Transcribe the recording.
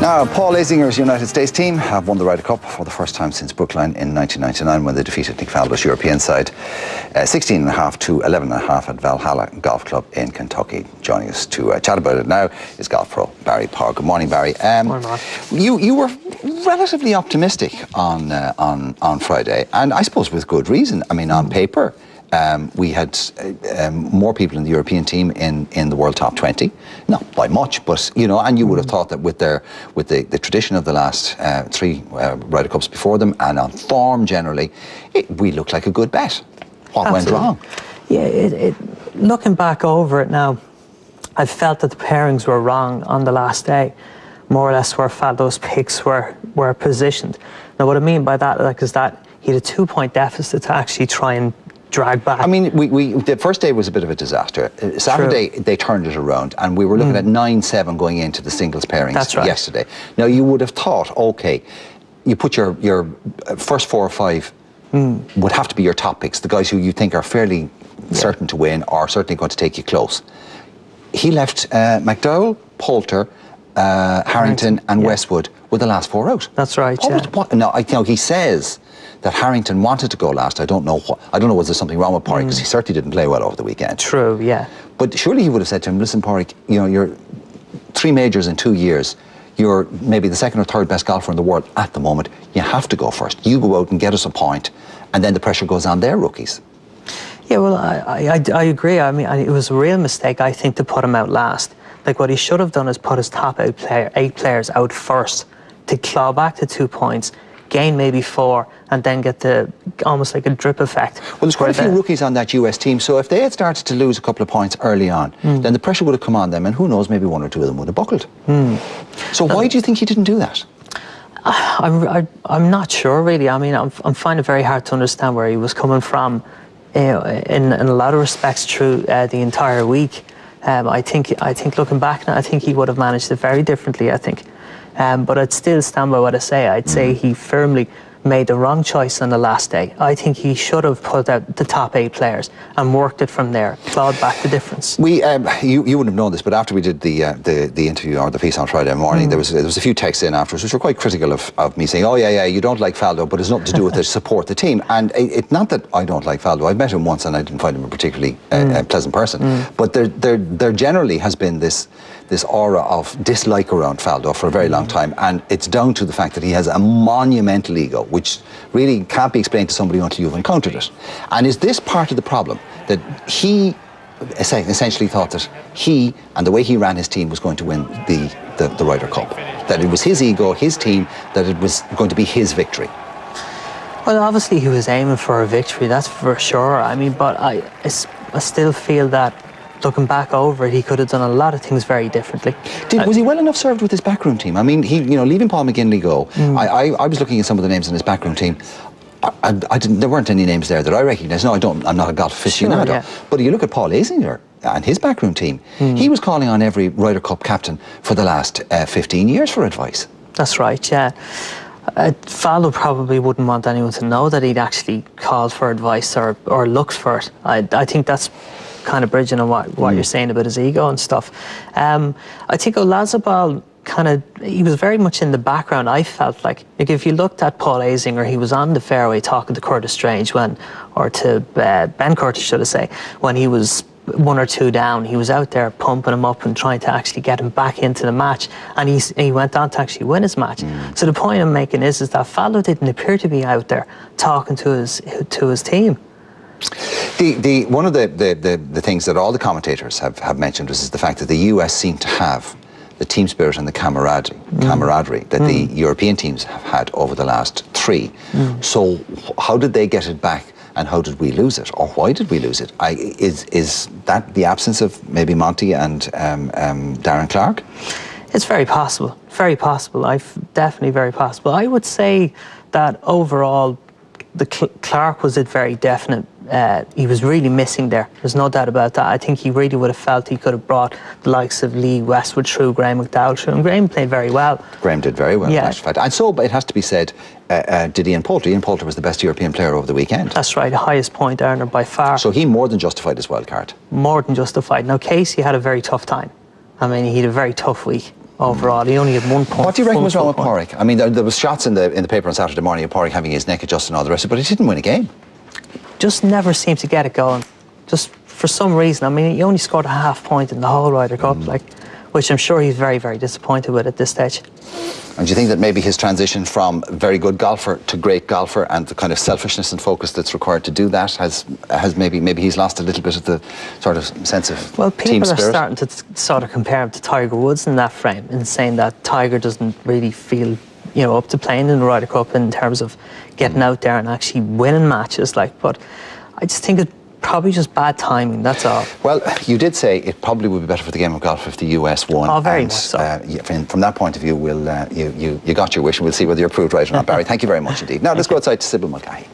Now, Paul Azinger's United States team have won the Ryder Cup for the first time since Brookline in 1999 when they defeated Nick Faldo's European side 16.5 to 11.5 at Valhalla Golf Club in Kentucky. Joining us to chat about it now is golf pro Barry Power. Good morning, Barry. Morning, Mark. You were relatively optimistic on Friday, and I suppose with good reason. I mean, on paper, we had more people in the European team in the World Top 20, not by much, but you know, and you would have thought that with the tradition of the last three Ryder Cups before them and on form generally, we looked like a good bet. What went wrong? Yeah, looking back over it now, I felt that the pairings were wrong on the last day, more or less where Faldo's picks were positioned. Now, what I mean by that, is that he had a 2-point deficit to actually try and drag back. I mean, the first day was a bit of a disaster. Saturday, they turned it around, and we were looking at 9-7 going into the singles pairings yesterday. Now, you would have thought, okay, you put your first 4 or 5 would have to be your top picks, the guys who you think are fairly certain to win or certainly going to take you close. He left McDowell, Poulter, Harrington and Westwood with the last 4 out. That's right, Now, he says that Harrington wanted to go last. I don't know was there something wrong with Porrick, because he certainly didn't play well over the weekend. True, yeah. But surely he would have said to him, listen, Porrick, you know, you're 3 majors in 2 years. You're maybe the 2nd or 3rd best golfer in the world at the moment. You have to go first. You go out and get us a point, and then the pressure goes on their rookies. Yeah, well, I agree. I mean, it was a real mistake, I think, to put him out last. Like, what he should have done is put his top 8 players out first to claw back to 2 points, gain maybe 4, and then get almost like a drip effect. Well, there's quite a few rookies on that US team, so if they had started to lose a couple of points early on, then the pressure would have come on them, and who knows, maybe 1 or 2 of them would have buckled. So why do you think he didn't do that? I'm not sure, really. I mean, I'm finding it very hard to understand where he was coming from in a lot of respects through the entire week. I think looking back now, I think he would have managed it very differently, I think. But I'd still stand by what I say. I'd say he firmly made the wrong choice on the last day. I think he should have put out the top 8 players and worked it from there, clawed back the difference. You wouldn't have known this, but after we did the interview or the piece on Friday morning, there was a few texts in afterwards which were quite critical of me saying, oh yeah, you don't like Faldo, but it's nothing to do with the support the team. And it's not that I don't like Faldo. I met him once and I didn't find him a particularly pleasant person. But there generally has been this aura of dislike around Faldo for a very long time, and it's down to the fact that he has a monumental ego, which really can't be explained to somebody until you've encountered it. And is this part of the problem, that he essentially thought that he and the way he ran his team was going to win the Ryder Cup? That it was his ego, his team, that it was going to be his victory? Well, obviously he was aiming for a victory, that's for sure. I mean, but I still feel that looking back over it, he could have done a lot of things very differently. Was he well enough served with his backroom team? I mean, leaving Paul McGinley go, I was looking at some of the names in his backroom team. There weren't any names there that I recognised. No, I'm not a golf aficionado. Sure, yeah. But you look at Paul Azinger and his backroom team, he was calling on every Ryder Cup captain for the last 15 years for advice. That's right, yeah. Faldo probably wouldn't want anyone to know that he'd actually called for advice or looked for it. I think that's kind of bridging on what you're saying about his ego and stuff. I think Olazabal he was very much in the background. I felt like if you looked at Paul Azinger, he was on the fairway talking to Curtis Strange or to Ben Curtis, should I say, when he was 1 or 2 down. He was out there pumping him up and trying to actually get him back into the match, and he went on to actually win his match. So the point I'm making is that Faldo didn't appear to be out there talking to his team. One of the things that all the commentators have mentioned is the fact that the US seem to have the team spirit and the camaraderie that the European teams have had over the last 3. So how did they get it back, and how did we lose it, or why did we lose it? Is that the absence of maybe Monty and Darren Clark? It's very possible. Very possible. Definitely very possible. I would say that overall, Clark was very definite. He was really missing there. There's no doubt about that. I think he really would have felt he could have brought the likes of Lee Westwood through, Graham McDowell through, and Graham played very well. Graham did very well, in fact. And so, it has to be said, did Ian Poulter. Ian Poulter was the best European player over the weekend. That's right, the highest point earner by far. So he more than justified his wild card. More than justified. Now, Casey had a very tough time. I mean, he had a very tough week. overall. He only had 1 point. What do you reckon was wrong with Pádraig? I mean, there was shots in the paper on Saturday morning of Pádraig having his neck adjusted and all the rest of it, but he didn't win a game. Just never seemed to get it going. Just for some reason. I mean, he only scored a half point in the whole Ryder Cup, which I'm sure he's very, very disappointed with at this stage. And do you think that maybe his transition from very good golfer to great golfer and the kind of selfishness and focus that's required to do that has maybe he's lost a little bit of the sort of sense of Well, team people are spirit? starting to sort of compare him to Tiger Woods in that frame and saying that Tiger doesn't really feel, up to playing in the Ryder Cup in terms of getting out there and actually winning matches. But I just think it's probably just bad timing, that's all. Well, you did say it probably would be better for the game of golf if the US won. Oh, very much so. From that point of view, you got your wish, and we'll see whether you're proved right or not, Barry. Thank you very much indeed. Now, let's go outside to Sybil Mulcahy.